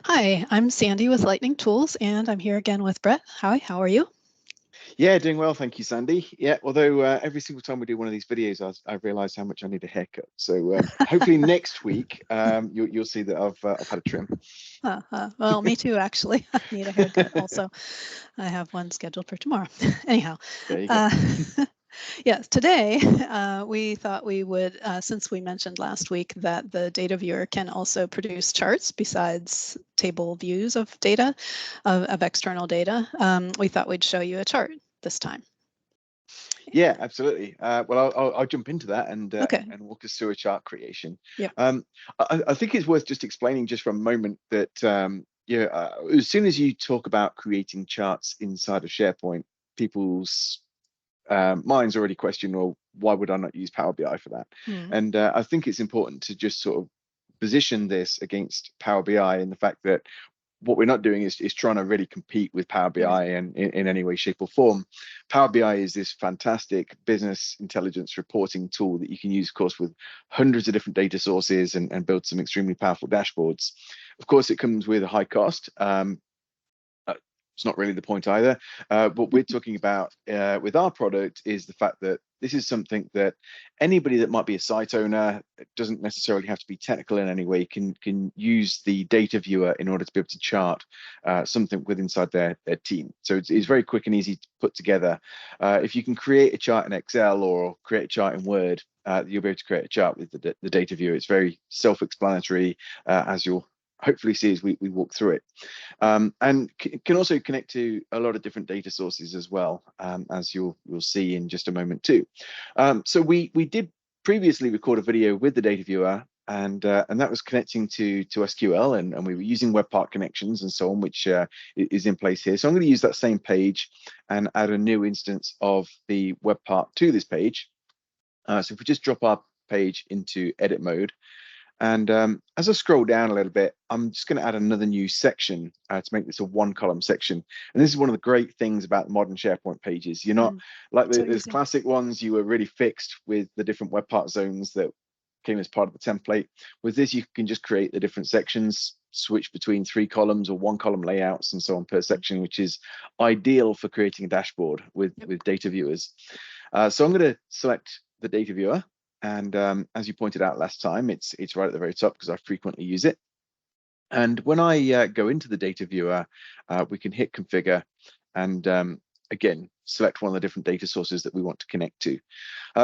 Hi, I'm Sandy with Lightning Tools, and I'm here again with Brett. Hi, how are you? Yeah, doing well, thank you, Sandy. Yeah, although every single time we do one of these videos, I realise how much I need a haircut. So hopefully next week, you'll see that I've had a trim. Well, me too, actually. I need a haircut also. I have one scheduled for tomorrow. Anyhow, There you go. uh, yes, today we thought we would, since we mentioned last week that the data viewer can also produce charts besides table views of data, of external data, we thought we'd show you a chart this time. Yeah, absolutely. Well, I'll jump into that Okay. and walk us through a chart creation. Yep. Um, I think it's worth just explaining just for a moment that as soon as you talk about creating charts inside of SharePoint, people's minds already question, well, why would I not use Power BI for that? Mm. And I think it's important to just sort of position this against Power BI and the fact that what we're not doing is trying to really compete with Power Right. BI in any way, shape, or form. Power BI is this fantastic business intelligence reporting tool that you can use, of course, with hundreds of different data sources and build some extremely powerful dashboards. Of course, it comes with a high cost. It's not really the point either. What we're talking about with our product is the fact that this is something that anybody that might be a site owner, it doesn't necessarily have to be technical in any way, can use the data viewer in order to be able to chart something with inside their team. So it's very quick and easy to put together. If you can create a chart in Excel or create a chart in Word, you'll be able to create a chart with the data viewer. It's very self-explanatory, as you'll hopefully see as we walk through it. And can also connect to a lot of different data sources as well, as you'll see in just a moment too. So we did previously record a video with the data viewer, and that was connecting to SQL, and we were using Webpack connections and so on, which is in place here. So I'm going to use that same page and add a new instance of the Webpack to this page. So if we just drop our page into edit mode, and as I scroll down a little bit, I'm just going to add another new section to make this a one column section. And this is one of the great things about modern SharePoint pages. You're not like So those easy. classic ones, you were really fixed with the different web part zones that came as part of the template. With this, you can just create the different sections, switch between 3 columns or 1 column layouts and so on per section, which is ideal for creating a dashboard with data viewers. So I'm going to select the data viewer. And as you pointed out last time, it's right at the very top because I frequently use it. And when I go into the data viewer, we can hit configure and again, select one of the different data sources that we want to connect to.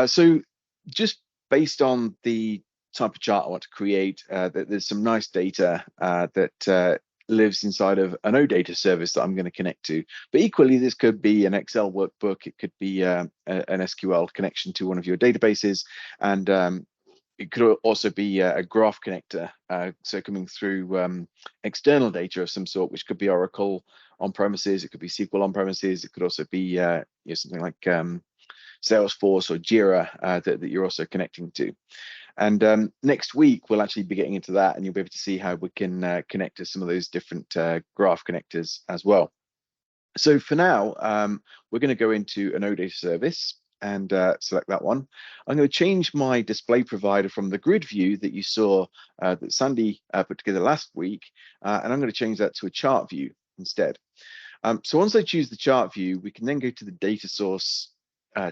So just based on the type of chart I want to create, there's some nice data that lives inside of an OData service that I'm going to connect to. But equally, this could be an Excel workbook. It could be an SQL connection to one of your databases. And it could also be a graph connector, so coming through external data of some sort, which could be Oracle on premises, it could be SQL on premises, it could also be something like Salesforce or Jira that you're also connecting to. And next week, we'll actually be getting into that, and you'll be able to see how we can connect to some of those different graph connectors as well. So for now, we're going to go into an OData service and select that one. I'm going to change my display provider from the grid view that you saw that Sandy put together last week, and I'm going to change that to a chart view instead. So once I choose the chart view, we can then go to the data source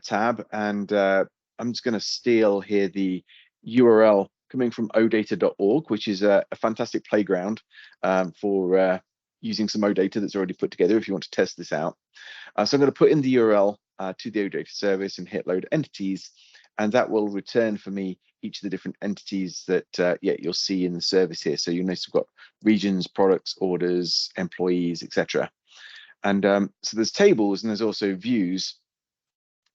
tab, and I'm just going to steal here the URL coming from odata.org, which is a fantastic playground for using some OData that's already put together if you want to test this out. So I'm going to put in the URL to the OData service and hit load entities, and that will return for me each of the different entities that you'll see in the service here. So you'll notice we've got regions, products, orders, employees, etc. And so there's tables and there's also views.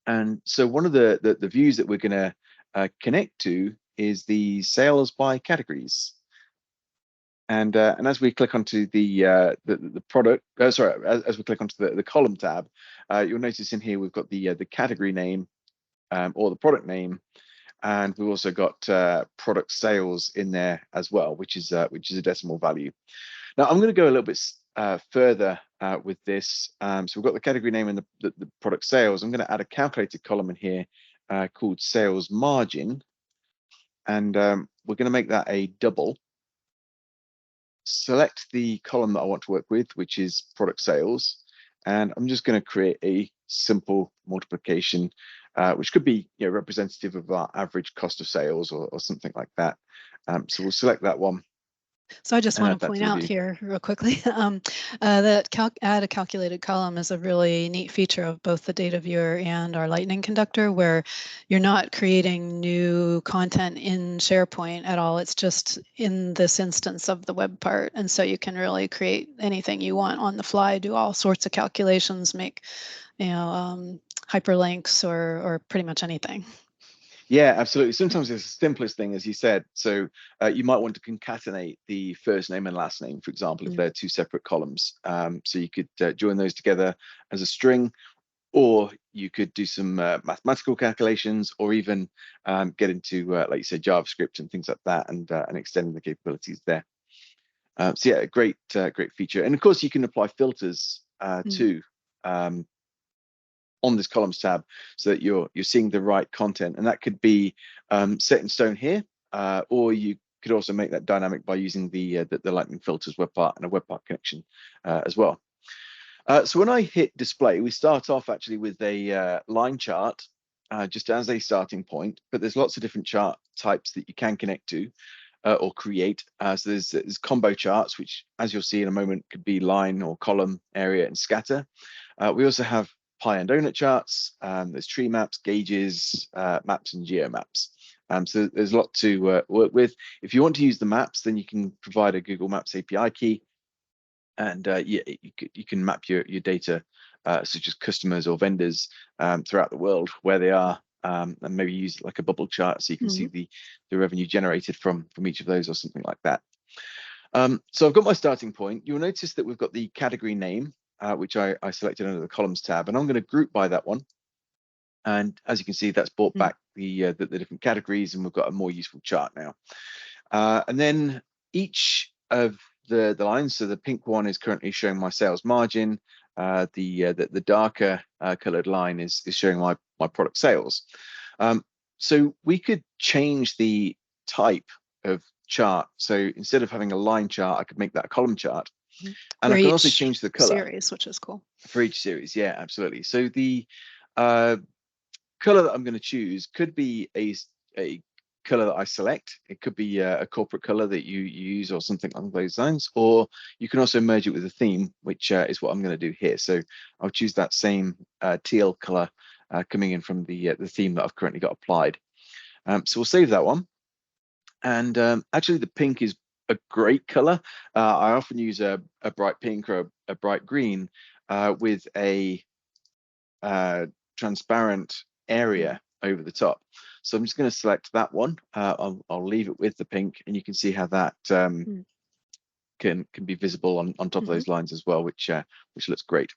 And so one of the views that we're going to connect to is the sales by categories. And as we click onto the product, as we click onto the column tab, you'll notice in here we've got the category name or the product name, and we've also got product sales in there as well, which is a decimal value. Now I'm going to go a little bit further with this. So we've got the category name and the product sales. I'm going to add a calculated column in here called sales margin, and we're going to make that a double. select the column that I want to work with, which is product sales. And I'm just going to create a simple multiplication, which could be representative of our average cost of sales or something like that. So we'll select that one. So I just and want add to that point to the out view. here real quickly that add a calculated column is a really neat feature of both the data viewer and our lightning conductor, where you're not creating new content in SharePoint at all. It's just in this instance of the web part. And so you can really create anything you want on the fly, do all sorts of calculations, make hyperlinks or pretty much anything. Yeah, absolutely. Sometimes it's the simplest thing, as you said. So you might want to concatenate the first name and last name, for example, if they're two separate columns. So you could join those together as a string, or you could do some mathematical calculations, or even get into, like you said, JavaScript and things like that, and extending the capabilities there. So yeah, a great feature. And of course, you can apply filters too. On this columns tab, so that you're seeing the right content, and that could be set in stone here, or you could also make that dynamic by using the lightning filters web part and a web part connection as well. So when I hit display, we start off actually with a line chart just as a starting point, but there's lots of different chart types that you can connect to or create. So there's combo charts, which, as you'll see in a moment, could be line or column, area, and scatter. We also have pie and donut charts. There's tree maps, gauges, maps, and geomaps. So there's a lot to work with. If you want to use the maps, then you can provide a Google Maps API key, and yeah, you can map your data, such as customers or vendors throughout the world where they are, and maybe use like a bubble chart so you can see the revenue generated from each of those or something like that. So I've got my starting point. You'll notice that we've got the category name, which I selected under the columns tab, and I'm going to group by that one. And as you can see, that's brought back the different categories, and we've got a more useful chart now. And then each of the lines, so the pink one is currently showing my sales margin. The darker colored line is showing my product sales. So we could change the type of chart. So instead of having a line chart, I could make that a column chart. And I can also change the color series, which is cool. For each series. Yeah, absolutely. So the color that I'm going to choose could be a color that I select. It could be a corporate color that you use or something along those lines, or you can also merge it with a theme, which is what I'm going to do here. So I'll choose that same teal color coming in from the theme that I've currently got applied. So we'll save that one. And actually, the pink is a great color. I often use a bright pink or a bright green with a transparent area over the top. So I'm just going to select that one. I'll leave it with the pink, and you can see how that can be visible on top of those lines as well, which looks great.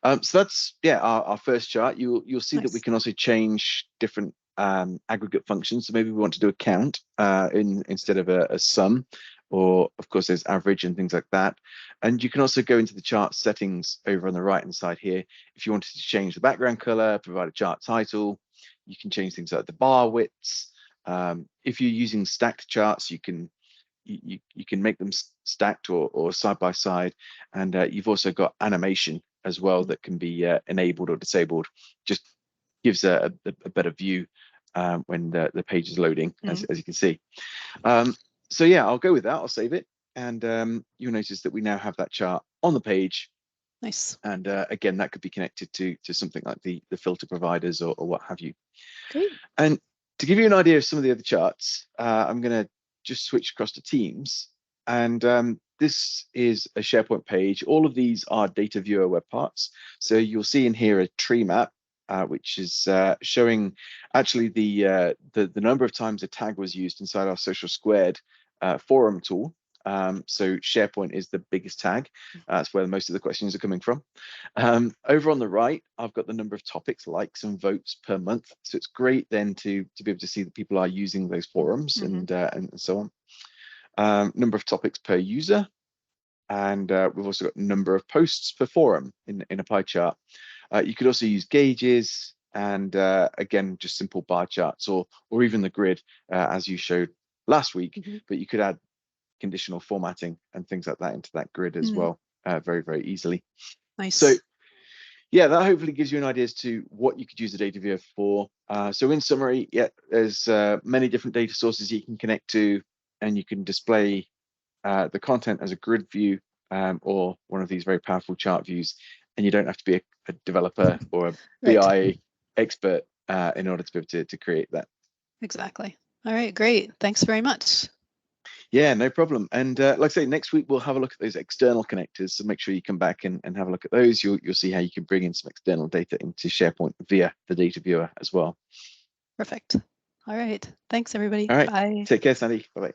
So that's our first chart. You'll see that we can also change different aggregate functions. So maybe we want to do a count instead of a sum, or of course there's average and things like that. And you can also go into the chart settings over on the right hand side here. If you wanted to change the background color, provide a chart title, you can change things like the bar widths. If you're using stacked charts, you can make them stacked or side by side, and you've also got animation as well that can be enabled or disabled. Just gives a better view when the page is loading, as you can see. So yeah, I'll go with that. I'll save it, and you'll notice that we now have that chart on the page. Nice. And again, that could be connected to something like the filter providers or what have you. Great. And to give you an idea of some of the other charts, I'm going to just switch across to Teams. And this is a SharePoint page. All of these are data viewer web parts. So you'll see in here a tree map, which is showing actually the number of times a tag was used inside our social squared forum tool. So SharePoint is the biggest tag. That's where most of the questions are coming from. Over on the right, I've got the number of topics, likes, and votes per month. So it's great then to be able to see that people are using those forums and so on. Number of topics per user, and we've also got number of posts per forum in a pie chart. You could also use gauges and again just simple bar charts or even the grid as you showed last week. But you could add conditional formatting and things like that into that grid as well, very, very easily. Nice. So yeah, that hopefully gives you an idea as to what you could use the data viewer for. So in summary, yeah, there's many different data sources you can connect to, and you can display the content as a grid view or one of these very powerful chart views. And you don't have to be a developer or a BI expert in order to be able to create that. Exactly. All right, great. Thanks very much. Yeah, no problem. And like I say, next week we'll have a look at those external connectors. So make sure you come back and have a look at those. You'll see how you can bring in some external data into SharePoint via the data viewer as well. Perfect. All right. Thanks, everybody. All right. Bye. Take care, Sandy. Bye-bye.